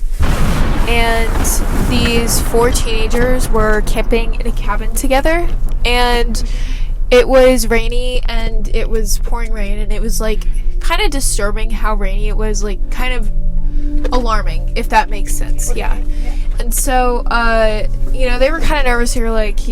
and these 4 teenagers were camping in a cabin together, and it was rainy, and it was pouring rain, and it was like kind of disturbing how rainy it was, like kind of alarming, if that makes sense. Yeah. And so, they were kind of nervous. They were like,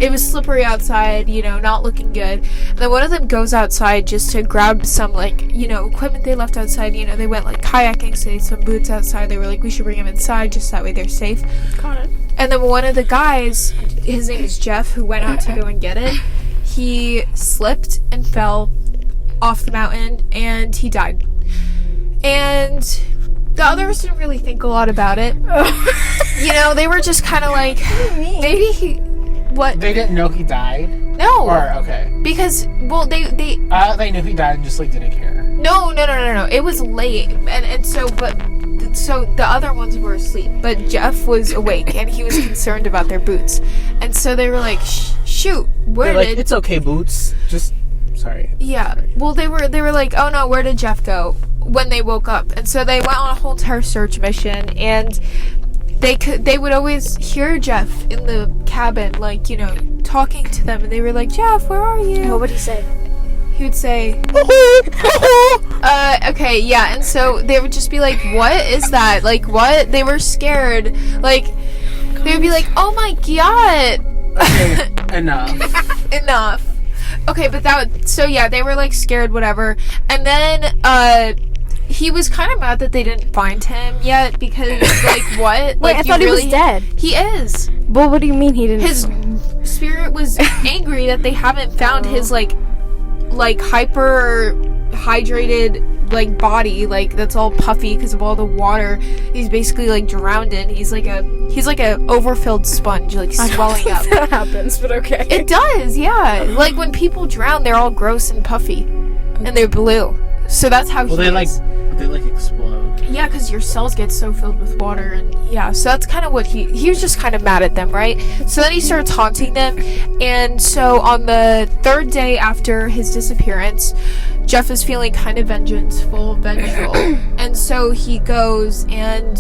it was slippery outside, not looking good. And then one of them goes outside just to grab some, equipment they left outside. They went, kayaking, so they had some boots outside. They were like, we should bring them inside, just that way they're safe. Got it. And then one of the guys, his name is Jeff, who went out to go and get it, he slipped and fell off the mountain, and he died. And the others didn't really think a lot about it. They were just kind of like, maybe he... What? They didn't know he died? No. Or, okay. Because, well, they They knew he died and just, didn't care. No. It was late. And so the other ones were asleep. But Jeff was awake, and he was concerned about their boots. And so they were like, shoot, where They're did... like, it's okay, Boots. Just... Sorry. Yeah. Well, they were like, oh no, where did Jeff go? When they woke up. And so they went on a whole entire search mission, and they would always hear Jeff in the cabin, talking to them, and they were like, Jeff, where are you? What would he say? He would say, okay, yeah. And so they would just be like, what is that? Like, what? They were scared. They would be like, oh my god. Okay, enough. Okay, but they were scared, whatever. And then he was kind of mad that they didn't find him yet, because what? Wait, I thought he was dead. He is. Well, what do you mean he didn't? His spirit was angry that they haven't found his hyper hydrated like body, like that's all puffy because of all the water. He's basically like drowned in. He's like a overfilled sponge, like swelling up. That happens, but okay. It does, yeah. Like when people drown, they're all gross and puffy, and they're blue. So that's how he Well, is. they explode. Yeah, because your cells get so filled with water, and yeah, so that's kind of what he was just kind of mad at them, right? So then he starts haunting them, and so on the third day after his disappearance, Jeff is feeling kind of vengeful, and so he goes, and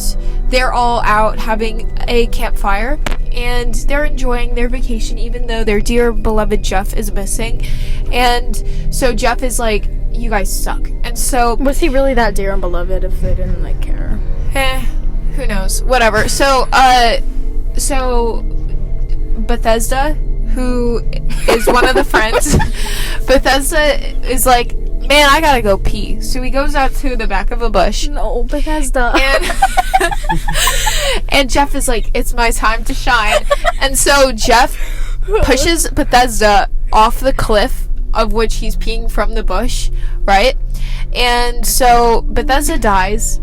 they're all out having a campfire, and they're enjoying their vacation, even though their dear beloved Jeff is missing, and so Jeff is like, you guys suck. And so Was he really that dear and beloved if they didn't like care? who knows, whatever. So Bethesda, who is one of the friends, Bethesda is like, man, I gotta go pee. So he goes out to the back of a bush, No, Bethesda. and and Jeff is like, it's my time to shine. And so Jeff pushes Bethesda off the cliff, of which he's peeing from the bush, right? And so Bethesda dies,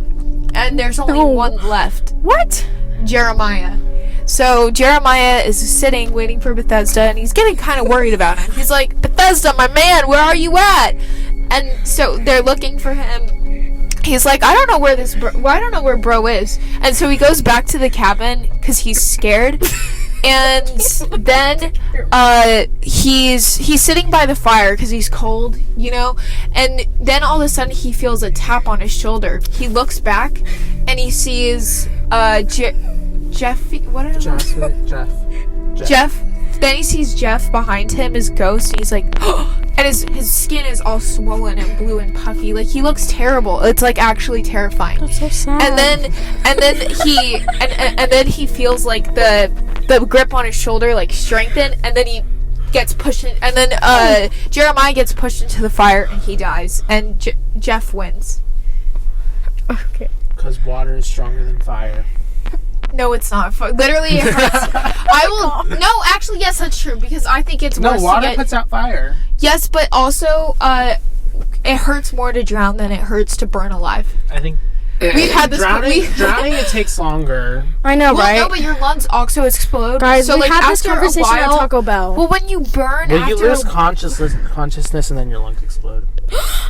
and there's only one left. What? Jeremiah. So Jeremiah is sitting waiting for Bethesda, and he's getting kind of worried about him. He's like, Bethesda, my man, where are you at? And so they're looking for him. He's like, I don't know where bro is. And so he goes back to the cabin because he's scared. And then he's sitting by the fire because he's cold, you know. And then all of a sudden he feels a tap on his shoulder. He looks back and he sees Jeffy. What did I Jeff. Then he sees Jeff behind him, his ghost, and he's like, and his skin is all swollen and blue and puffy. Like, he looks terrible. It's like actually terrifying. That's so sad. And then he feels like the grip on his shoulder like strengthen, and then he gets pushed in, and then Jeremiah gets pushed into the fire and he dies, and Jeff wins. Okay. Because water is stronger than fire. No, it's not. Literally, it hurts. No, actually, yes, that's true, because I think it's worse. No, water puts out fire. Yes, but also, it hurts more to drown than it hurts to burn alive. I think we've had this. Drowning it takes longer. I know, right? No, but your lungs also explode. Guys, so we like had this after conversation a while, at Taco Bell. Well, when you burn, Well, after you lose consciousness, and then your lungs explode.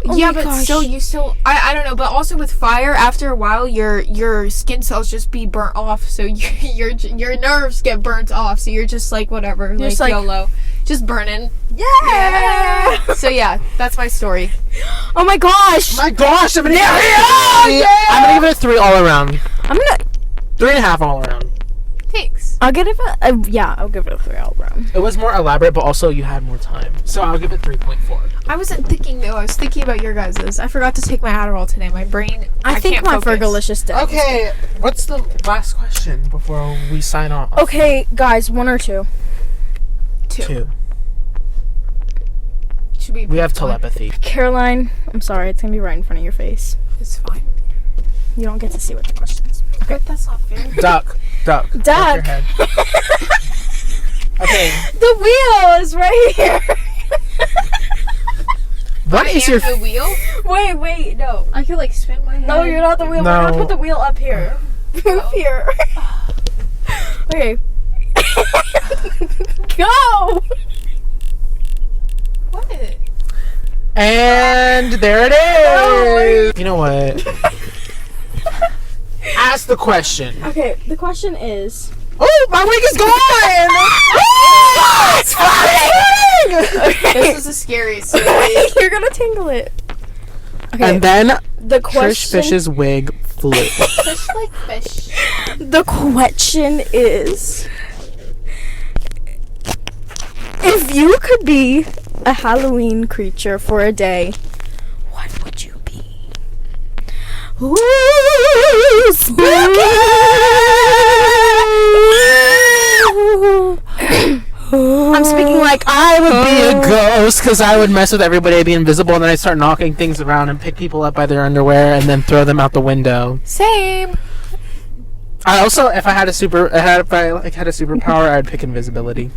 yeah, my but gosh. still, you still. I don't know, but also with fire, after a while, your skin cells just be burnt off, so your nerves get burnt off, so you're just like whatever, You're like, just like, YOLO, just burning. Yeah! So yeah, that's my story. Oh my gosh! I'm gonna give it I'm gonna give it a 3 all around. I'm gonna. 3.5 all around. Thanks. I'll give it I'll give it a 3 all around. It was more elaborate, but also you had more time. So I'll give it 3.4. I wasn't thinking though. I was thinking about your guys's. I forgot to take my Adderall today. My brain. I think can't my focus. Fergalicious did. Okay, what's the last question before we sign off? Okay, guys, 1 or 2? 2. Should We have telepathy. Caroline, I'm sorry, it's gonna be right in front of your face. It's fine. You don't get to see what the question is. Okay, that's not fair. Duck. Duck. Your head. Okay. The wheel is right here. What is your the wheel? Wait, no. I could like spin my head. No, you're not the wheel. No. We're gonna put the wheel up here. Move here. Okay. Go! What? And there it is. You know what? Ask the question. Okay, the question is... Oh, my wig is gone! Oh, it's flying! This is the scariest. You're gonna tingle it. Okay, And then the Trish question... Fish's wig flew. Fish like fish. The question is... If you could be a Halloween creature for a day, what would you be? Ooh, spooky! I'm speaking like I would Be a ghost, because I would mess with everybody, I'd be invisible, and then I'd start knocking things around and pick people up by their underwear and then throw them out the window. Same. I also, if I had a superpower, I'd pick invisibility.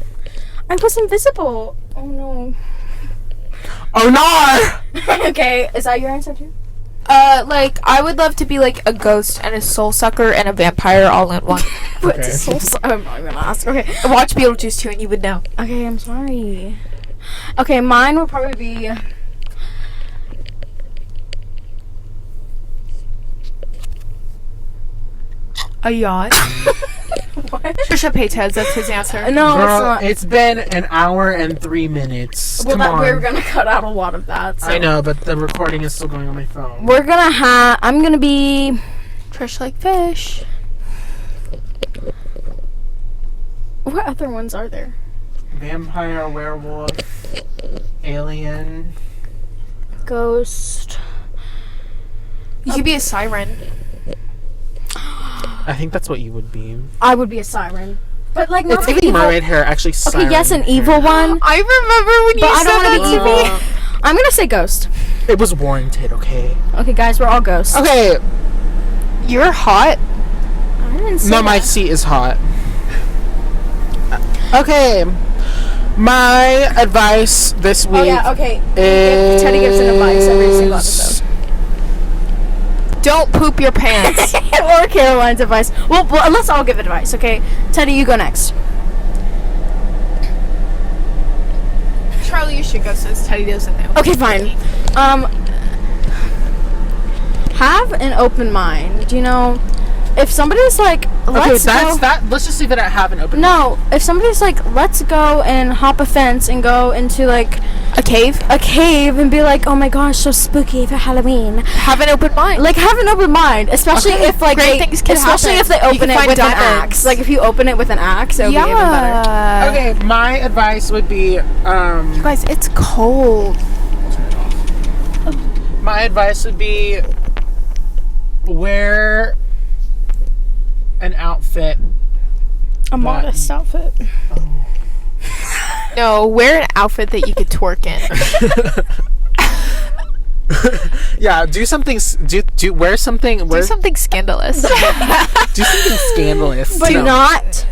I was invisible. Oh no. Oh no! Okay, is that your answer too? Like I would love to be like a ghost and a soul sucker and a vampire all in one. What's a soul I'm not gonna ask. Okay. Watch Beetlejuice 2 and you would know. Okay, I'm sorry. Okay, mine would probably be... A yacht. What? Trisha Paytas, that's his answer. No, it's Girl, not. it's been an hour and 3 minutes. Well, Come on. we're gonna cut out a lot of that. So. I know, but the recording is still going on my phone. We're gonna have... I'm gonna be... Trish like fish. What other ones are there? Vampire, werewolf, alien. Ghost... You could be a siren. I think that's what you would be. I would be a siren. But, like, not It's the giving evil... mermaid hair, actually. Okay, yes, an evil one. I remember when But you I don't said want to be that to evil. me. I'm gonna say ghost. It was warranted, okay? Okay, guys, we're all ghosts. Okay, You're hot. I didn't say no, my that. seat is hot. Okay, my advice this week Oh, yeah, okay. is... Teddy gives an advice every single episode. Don't poop your pants. Or Caroline's advice. Well, let's all give advice, okay? Teddy, you go next. Charlie, you should go since Teddy doesn't know. Okay, fine. Have an open mind. You know, if somebody's like, Okay, let's that's go. that. Let's just leave it at have an open. No, if somebody's like, let's go and hop a fence and go into like A cave? a cave and be like, oh my gosh, so spooky for Halloween. Have an open mind. Like, have an open mind, especially Okay, if like great things can especially happen. if they You open can it find with an diamonds. axe. Like, if you open it with an axe, it would be even better. Okay, my advice would be You guys, it's cold. my advice would be wear an outfit. A modest outfit. No, wear an outfit that you could twerk in. Yeah, do something. Do wear something. Do something scandalous. Do something scandalous. But No. not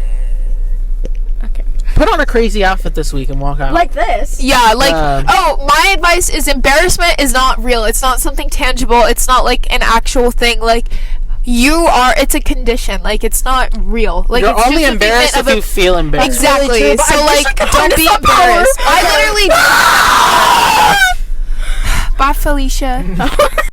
Put on a crazy outfit this week and walk out. like this. Yeah, like, Um, my advice is embarrassment is not real. It's not something tangible. It's not like an actual thing. Like, it's a condition. Like, it's not real. Like, you're it's only just a embarrassed figment if of you feel embarrassed. Exactly. really true, but So, I like, wish I could don't be harness that power. embarrassed. I literally. Bye, Felicia.